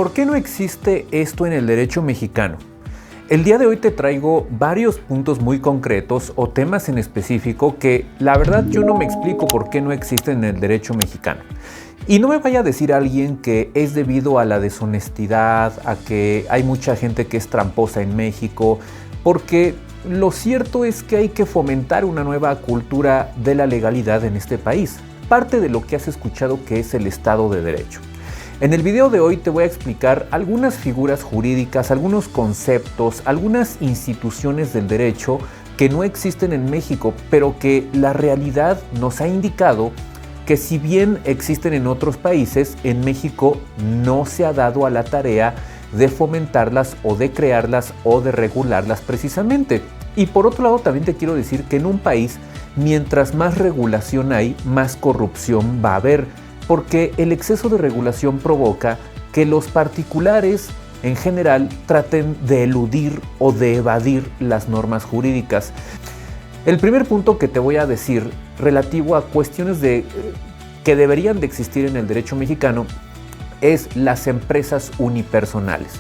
¿Por qué no existe esto en el derecho mexicano? El día de hoy te traigo varios puntos muy concretos o temas en específico que la verdad yo no me explico por qué no existen en el derecho mexicano. Y no me vaya a decir alguien que es debido a la deshonestidad, a que hay mucha gente que es tramposa en México, porque lo cierto es que hay que fomentar una nueva cultura de la legalidad en este país, parte de lo que has escuchado que es el Estado de Derecho. En el video de hoy te voy a explicar algunas figuras jurídicas, algunos conceptos, algunas instituciones del derecho que no existen en México, pero que la realidad nos ha indicado que si bien existen en otros países, en México no se ha dado a la tarea de fomentarlas o de crearlas o de regularlas precisamente. Y por otro lado también te quiero decir que en un país, mientras más regulación hay, más corrupción va a haber, porque el exceso de regulación provoca que los particulares en general traten de eludir o de evadir las normas jurídicas. El primer punto que te voy a decir relativo a cuestiones que deberían de existir en el derecho mexicano es las empresas unipersonales.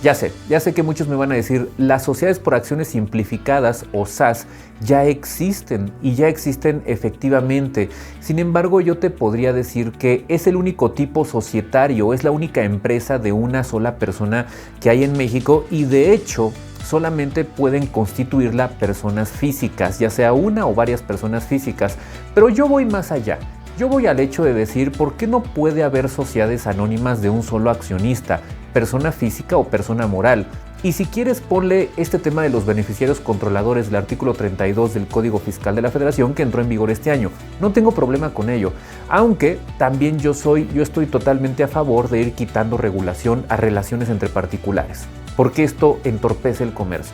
Ya sé que muchos me van a decir, las sociedades por acciones simplificadas o SAS ya existen y ya existen efectivamente. Sin embargo, yo te podría decir que es el único tipo societario, es la única empresa de una sola persona que hay en México y de hecho solamente pueden constituirla personas físicas, ya sea una o varias personas físicas. Pero yo voy más allá. Yo voy al hecho de decir, ¿por qué no puede haber sociedades anónimas de un solo accionista, persona física o persona moral? Y si quieres, ponle este tema de los beneficiarios controladores del artículo 32 del Código Fiscal de la Federación que entró en vigor este año. No tengo problema con ello, aunque también yo estoy totalmente a favor de ir quitando regulación a relaciones entre particulares, porque esto entorpece el comercio.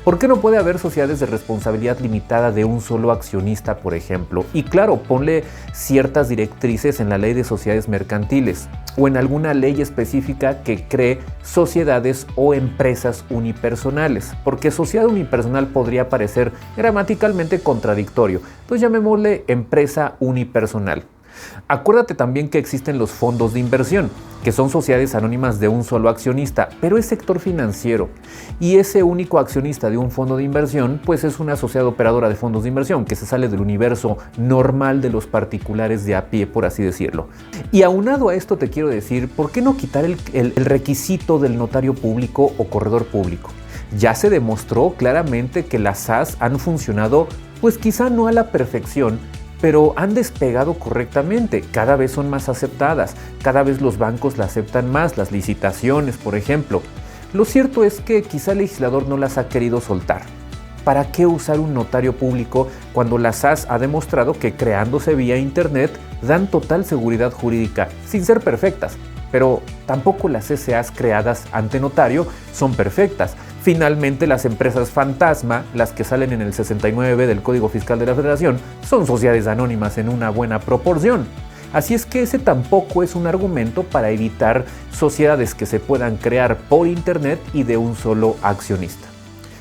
¿Por qué no puede haber sociedades de responsabilidad limitada de un solo accionista, por ejemplo? Y claro, ponle ciertas directrices en la ley de sociedades mercantiles o en alguna ley específica que cree sociedades o empresas unipersonales, porque sociedad unipersonal podría parecer gramaticalmente contradictorio. Entonces llamémosle empresa unipersonal. Acuérdate también que existen los fondos de inversión, que son sociedades anónimas de un solo accionista, pero es sector financiero. Y ese único accionista de un fondo de inversión, pues es una sociedad operadora de fondos de inversión, que se sale del universo normal de los particulares de a pie, por así decirlo. Y aunado a esto te quiero decir, ¿por qué no quitar el requisito del notario público o corredor público? Ya se demostró claramente que las SAS han funcionado, pues quizá no a la perfección, pero han despegado correctamente, cada vez son más aceptadas, cada vez los bancos la aceptan más, las licitaciones, por ejemplo. Lo cierto es que quizá el legislador no las ha querido soltar. ¿Para qué usar un notario público cuando la SAS ha demostrado que creándose vía internet dan total seguridad jurídica, sin ser perfectas? Pero tampoco las SAs creadas ante notario son perfectas. Finalmente, las empresas fantasma, las que salen en el 69B del Código Fiscal de la Federación, son sociedades anónimas en una buena proporción. Así es que ese tampoco es un argumento para evitar sociedades que se puedan crear por internet y de un solo accionista.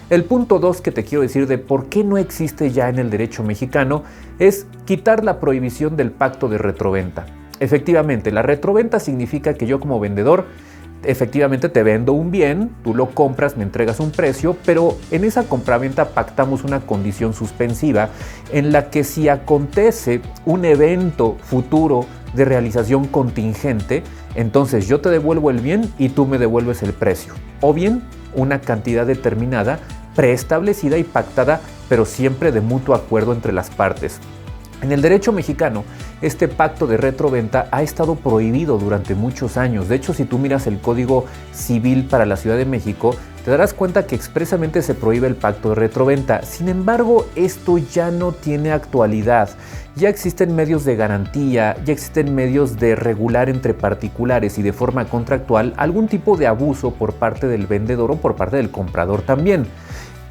El punto 2 que te quiero decir de por qué no existe ya en el derecho mexicano es quitar la prohibición del pacto de retroventa. Efectivamente, la retroventa significa que yo como vendedor efectivamente te vendo un bien, tú lo compras, me entregas un precio, pero en esa compraventa pactamos una condición suspensiva en la que si acontece un evento futuro de realización contingente, entonces yo te devuelvo el bien y tú me devuelves el precio. O bien una cantidad determinada, preestablecida y pactada, pero siempre de mutuo acuerdo entre las partes. En el derecho mexicano, este pacto de retroventa ha estado prohibido durante muchos años. De hecho, si tú miras el Código Civil para la Ciudad de México, te darás cuenta que expresamente se prohíbe el pacto de retroventa. Sin embargo, esto ya no tiene actualidad. Ya existen medios de garantía, ya existen medios de regular entre particulares y de forma contractual algún tipo de abuso por parte del vendedor o por parte del comprador también.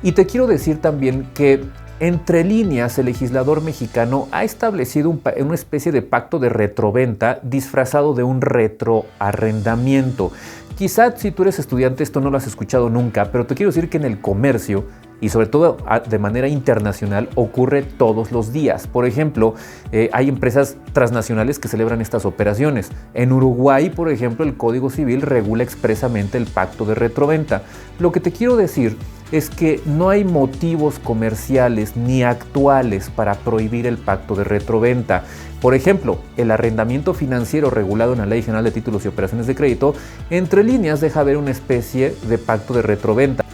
Y te quiero decir también que entre líneas, el legislador mexicano ha establecido una especie de pacto de retroventa disfrazado de un retroarrendamiento. Quizás si tú eres estudiante esto no lo has escuchado nunca, pero te quiero decir que en el comercio y sobre todo de manera internacional ocurre todos los días. Por ejemplo, hay empresas transnacionales que celebran estas operaciones. En Uruguay, por ejemplo, el Código Civil regula expresamente el pacto de retroventa. Lo que te quiero decir es que no hay motivos comerciales ni actuales para prohibir el pacto de retroventa. Por ejemplo, el arrendamiento financiero regulado en la Ley General de Títulos y Operaciones de Crédito, entre líneas deja ver una especie de pacto de retroventa.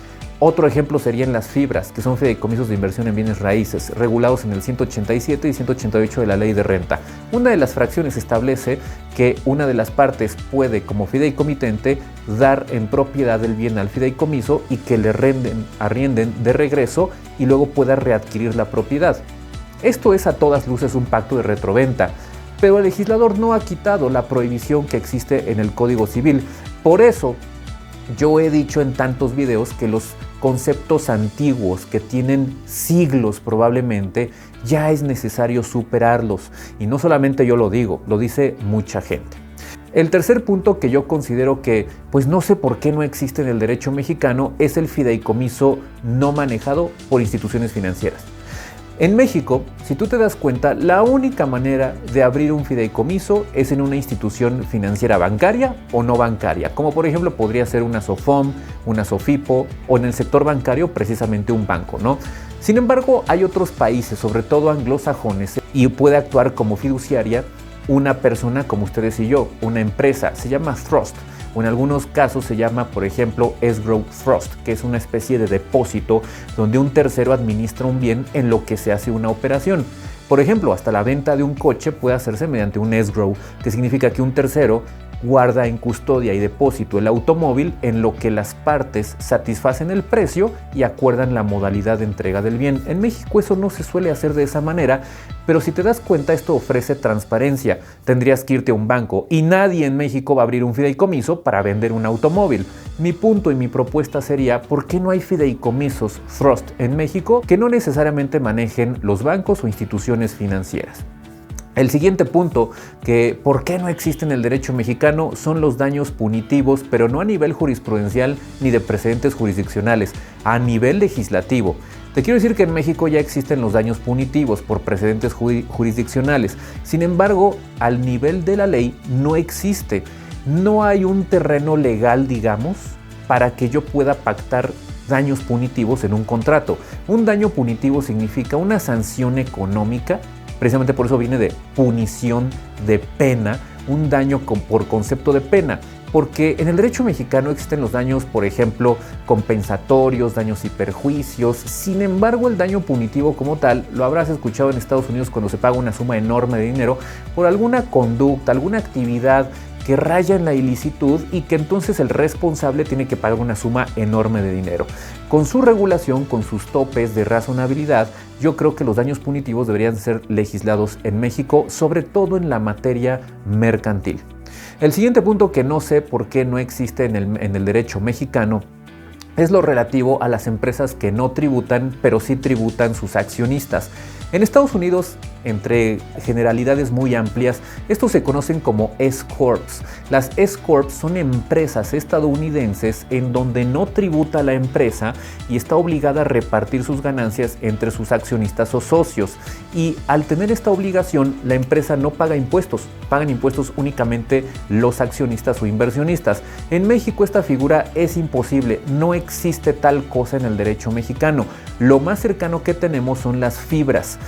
Otro ejemplo serían las fibras, que son fideicomisos de inversión en bienes raíces, regulados en el 187 y 188 de la Ley de Renta. Una de las fracciones establece que una de las partes puede, como fideicomitente, dar en propiedad el bien al fideicomiso y que le arrienden de regreso y luego pueda readquirir la propiedad. Esto es a todas luces un pacto de retroventa, pero el legislador no ha quitado la prohibición que existe en el Código Civil. Por eso, yo he dicho en tantos videos que los conceptos antiguos que tienen siglos probablemente, ya es necesario superarlos. Y no solamente yo lo digo, lo dice mucha gente. El tercer punto que yo considero que, pues no sé por qué no existe en el derecho mexicano, es el fideicomiso no manejado por instituciones financieras. En México, si tú te das cuenta, la única manera de abrir un fideicomiso es en una institución financiera bancaria o no bancaria, como por ejemplo podría ser una SOFOM, una SOFIPO o en el sector bancario precisamente un banco, ¿no? Sin embargo, hay otros países, sobre todo anglosajones, y puede actuar como fiduciaria una persona como ustedes y yo, una empresa, se llama trust. O en algunos casos se llama, por ejemplo, escrow trust, que es una especie de depósito donde un tercero administra un bien en lo que se hace una operación. Por ejemplo, hasta la venta de un coche puede hacerse mediante un escrow, que significa que un tercero guarda en custodia y depósito el automóvil en lo que las partes satisfacen el precio y acuerdan la modalidad de entrega del bien. En México eso no se suele hacer de esa manera, pero si te das cuenta esto ofrece transparencia. Tendrías que irte a un banco y nadie en México va a abrir un fideicomiso para vender un automóvil. Mi punto y mi propuesta sería, ¿por qué no hay fideicomisos trust en México que no necesariamente manejen los bancos o instituciones financieras? El siguiente punto, que por qué no existe en el derecho mexicano, son los daños punitivos, pero no a nivel jurisprudencial ni de precedentes jurisdiccionales, a nivel legislativo. Te quiero decir que en México ya existen los daños punitivos por precedentes jurisdiccionales. Sin embargo, al nivel de la ley no existe. No hay un terreno legal, digamos, para que yo pueda pactar daños punitivos en un contrato. Un daño punitivo significa una sanción económica. Precisamente por eso viene de punición de pena, un daño por concepto de pena, porque en el derecho mexicano existen los daños, por ejemplo, compensatorios, daños y perjuicios. Sin embargo, el daño punitivo como tal, lo habrás escuchado en Estados Unidos cuando se paga una suma enorme de dinero por alguna conducta, alguna actividad que raya en la ilicitud y que entonces el responsable tiene que pagar una suma enorme de dinero. Con su regulación, con sus topes de razonabilidad, yo creo que los daños punitivos deberían ser legislados en México, sobre todo en la materia mercantil. El siguiente punto que no sé por qué no existe en el derecho mexicano es lo relativo a las empresas que no tributan, pero sí tributan sus accionistas. En Estados Unidos, entre generalidades muy amplias, estos se conocen como S-Corps. Las S-Corps son empresas estadounidenses en donde no tributa la empresa y está obligada a repartir sus ganancias entre sus accionistas o socios. Y al tener esta obligación, la empresa no paga impuestos, pagan impuestos únicamente los accionistas o inversionistas. En México esta figura es imposible, no existe tal cosa en el derecho mexicano. Lo más cercano que tenemos son las fibras.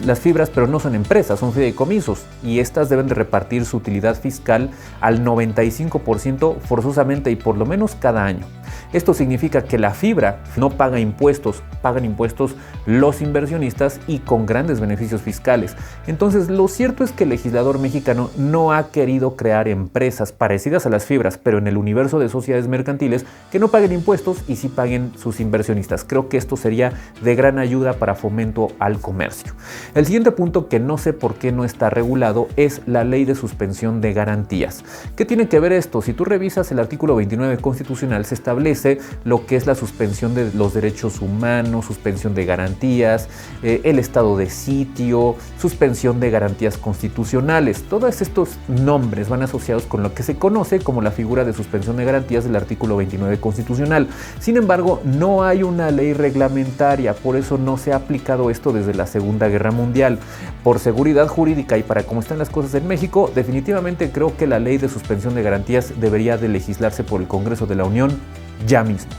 Las fibras, pero no son empresas, son fideicomisos y estas deben de repartir su utilidad fiscal al 95% forzosamente y por lo menos cada año. Esto significa que la fibra no paga impuestos, pagan impuestos los inversionistas y con grandes beneficios fiscales. Entonces, lo cierto es que el legislador mexicano no ha querido crear empresas parecidas a las fibras, pero en el universo de sociedades mercantiles que no paguen impuestos y sí paguen sus inversionistas. Creo que esto sería de gran ayuda para fomento al comercio. El siguiente punto punto que no sé por qué no está regulado es la ley de suspensión de garantías. ¿Qué tiene que ver esto? Si tú revisas el artículo 29 constitucional, se establece lo que es la suspensión de los derechos humanos, suspensión de garantías, el estado de sitio, suspensión de garantías constitucionales. Todos estos nombres van asociados con lo que se conoce como la figura de suspensión de garantías del artículo 29 constitucional. Sin embargo, no hay una ley reglamentaria, por eso no se ha aplicado esto desde la Segunda Guerra Mundial. Por seguridad jurídica y para cómo están las cosas en México, definitivamente creo que la ley de suspensión de garantías debería de legislarse por el Congreso de la Unión ya mismo.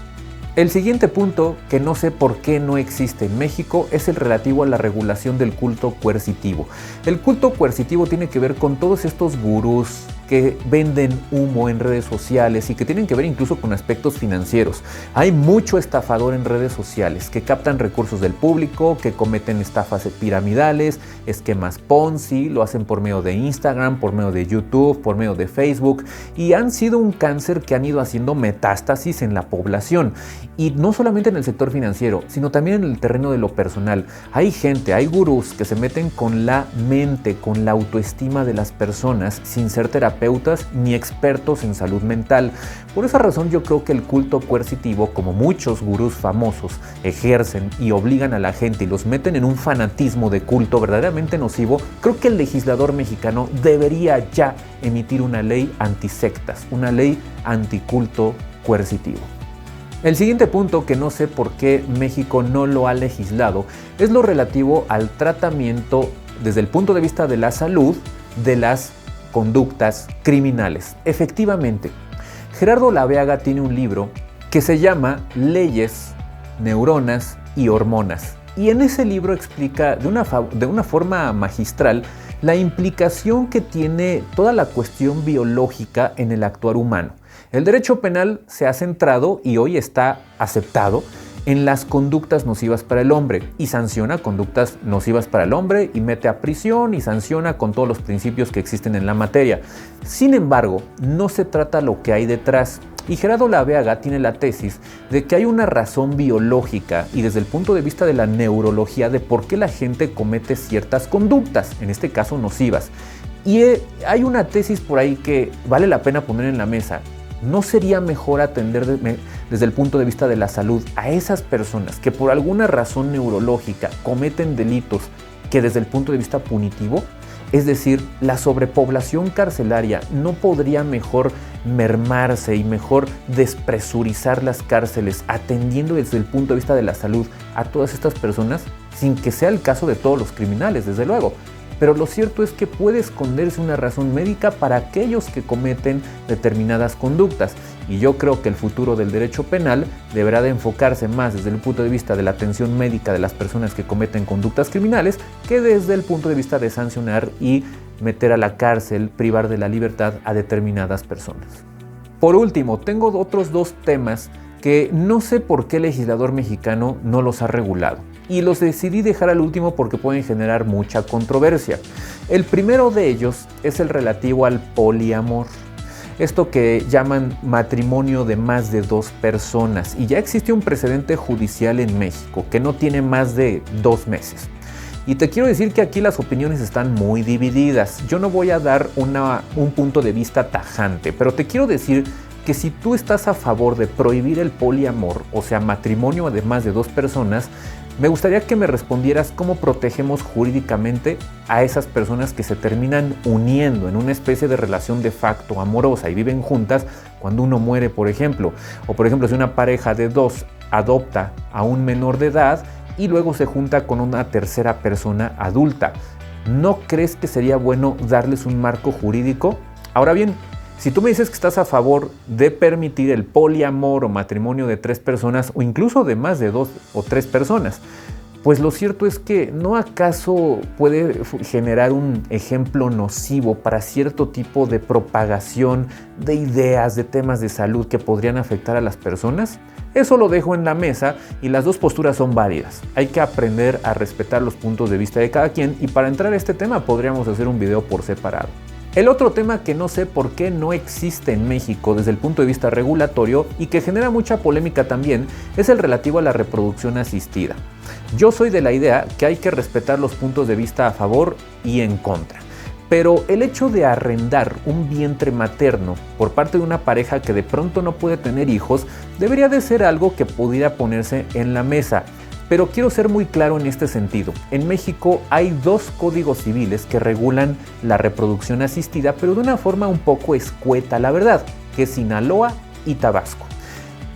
El siguiente punto, que no sé por qué no existe en México, es el relativo a la regulación del culto coercitivo. El culto coercitivo tiene que ver con todos estos gurús que venden humo en redes sociales y que tienen que ver incluso con aspectos financieros. Hay mucho estafador en redes sociales que captan recursos del público, que cometen estafas piramidales, esquemas Ponzi, lo hacen por medio de Instagram, por medio de YouTube, por medio de Facebook, y han sido un cáncer que han ido haciendo metástasis en la población. Y no solamente en el sector financiero, sino también en el terreno de lo personal. Hay gente, hay gurús que se meten con la mente, con la autoestima de las personas sin ser terapeutas ni expertos en salud mental. Por esa razón yo creo que el culto coercitivo, como muchos gurús famosos ejercen y obligan a la gente y los meten en un fanatismo de culto verdaderamente nocivo, creo que el legislador mexicano debería ya emitir una ley antisectas, una ley anticulto coercitivo. El siguiente punto, que no sé por qué México no lo ha legislado, es lo relativo al tratamiento desde el punto de vista de la salud de las conductas criminales. Efectivamente, Gerardo Laveaga tiene un libro que se llama Leyes, Neuronas y Hormonas. Y en ese libro explica de una forma magistral la implicación que tiene toda la cuestión biológica en el actuar humano. El derecho penal se ha centrado y hoy está aceptado en las conductas nocivas para el hombre y sanciona conductas nocivas para el hombre y mete a prisión y sanciona con todos los principios que existen en la materia. Sin embargo, no se trata lo que hay detrás. Y Gerardo Laveaga tiene la tesis de que hay una razón biológica y desde el punto de vista de la neurología de por qué la gente comete ciertas conductas, en este caso nocivas. Y hay una tesis por ahí que vale la pena poner en la mesa. ¿No sería mejor atender desde el punto de vista de la salud a esas personas que por alguna razón neurológica cometen delitos que desde el punto de vista punitivo? Es decir, la sobrepoblación carcelaria no podría mejor mermarse y mejor despresurizar las cárceles atendiendo desde el punto de vista de la salud a todas estas personas sin que sea el caso de todos los criminales, desde luego. Pero lo cierto es que puede esconderse una razón médica para aquellos que cometen determinadas conductas. Y yo creo que el futuro del derecho penal deberá de enfocarse más desde el punto de vista de la atención médica de las personas que cometen conductas criminales que desde el punto de vista de sancionar y meter a la cárcel, privar de la libertad a determinadas personas. Por último, tengo otros dos temas que no sé por qué el legislador mexicano no los ha regulado. Y los decidí dejar al último porque pueden generar mucha controversia. El primero de ellos es el relativo al poliamor. Esto que llaman matrimonio de más de 2 personas. Y ya existe un precedente judicial en México que no tiene más de 2 meses. Y te quiero decir que aquí las opiniones están muy divididas. Yo no voy a dar un punto de vista tajante, pero te quiero decir que si tú estás a favor de prohibir el poliamor, o sea, matrimonio de más de 2 personas, me gustaría que me respondieras cómo protegemos jurídicamente a esas personas que se terminan uniendo en una especie de relación de facto amorosa y viven juntas cuando uno muere, por ejemplo. O por ejemplo, si una pareja de 2 adopta a un menor de edad y luego se junta con una tercera persona adulta. ¿No crees que sería bueno darles un marco jurídico? Ahora bien, si tú me dices que estás a favor de permitir el poliamor o matrimonio de 3 personas o incluso de más de 2 o 3 personas, pues lo cierto es que ¿no acaso puede generar un ejemplo nocivo para cierto tipo de propagación de ideas, de temas de salud que podrían afectar a las personas? Eso lo dejo en la mesa y las dos posturas son válidas. Hay que aprender a respetar los puntos de vista de cada quien y para entrar a este tema podríamos hacer un video por separado. El otro tema que no sé por qué no existe en México desde el punto de vista regulatorio y que genera mucha polémica también es el relativo a la reproducción asistida. Yo soy de la idea que hay que respetar los puntos de vista a favor y en contra. Pero el hecho de arrendar un vientre materno por parte de una pareja que de pronto no puede tener hijos debería de ser algo que pudiera ponerse en la mesa. Pero quiero ser muy claro en este sentido. En México hay 2 códigos civiles que regulan la reproducción asistida, pero de una forma un poco escueta, la verdad, que es Sinaloa y Tabasco.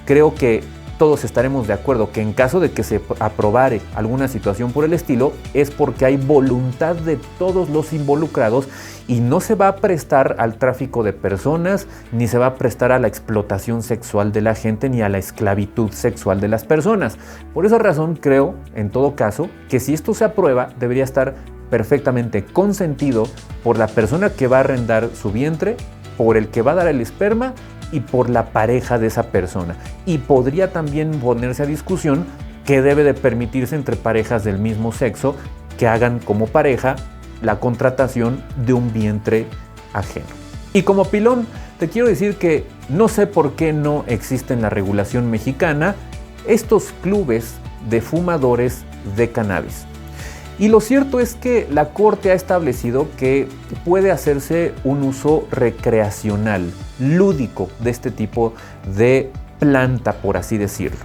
Creo que todos estaremos de acuerdo que en caso de que se aprobare alguna situación por el estilo, es porque hay voluntad de todos los involucrados y no se va a prestar al tráfico de personas, ni se va a prestar a la explotación sexual de la gente, ni a la esclavitud sexual de las personas. Por esa razón creo, en todo caso, que si esto se aprueba, debería estar perfectamente consentido por la persona que va a arrendar su vientre, por el que va a dar el esperma y por la pareja de esa persona. Y podría también ponerse a discusión que debe de permitirse entre parejas del mismo sexo que hagan como pareja la contratación de un vientre ajeno. Y como pilón, te quiero decir que no sé por qué no existe en la regulación mexicana estos clubes de fumadores de cannabis. Y lo cierto es que la Corte ha establecido que puede hacerse un uso recreacional, lúdico de este tipo de planta, por así decirlo.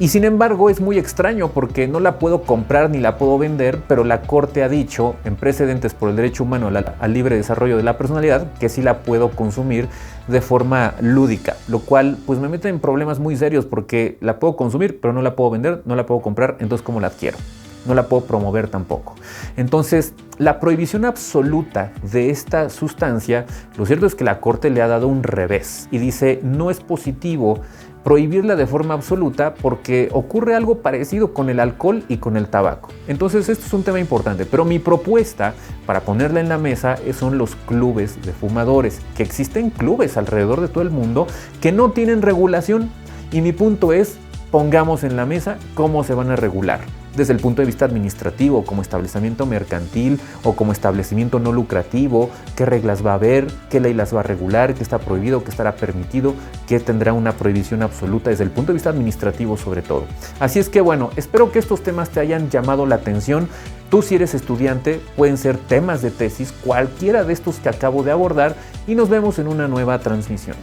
Y sin embargo es muy extraño porque no la puedo comprar ni la puedo vender, pero la Corte ha dicho en precedentes por el derecho humano al libre desarrollo de la personalidad que sí la puedo consumir de forma lúdica, lo cual pues me mete en problemas muy serios porque la puedo consumir pero no la puedo vender, no la puedo comprar, entonces ¿cómo la adquiero? No la puedo promover tampoco. Entonces, la prohibición absoluta de esta sustancia, lo cierto es que la Corte le ha dado un revés y dice no es positivo prohibirla de forma absoluta porque ocurre algo parecido con el alcohol y con el tabaco. Entonces esto es un tema importante, pero mi propuesta para ponerla en la mesa son los clubes de fumadores, que existen clubes alrededor de todo el mundo que no tienen regulación y mi punto es pongamos en la mesa cómo se van a regular. Desde el punto de vista administrativo, como establecimiento mercantil o como establecimiento no lucrativo, qué reglas va a haber, qué ley las va a regular, qué está prohibido, qué estará permitido, qué tendrá una prohibición absoluta desde el punto de vista administrativo sobre todo. Así es que bueno, espero que estos temas te hayan llamado la atención. Tú si eres estudiante, pueden ser temas de tesis, cualquiera de estos que acabo de abordar y nos vemos en una nueva transmisión.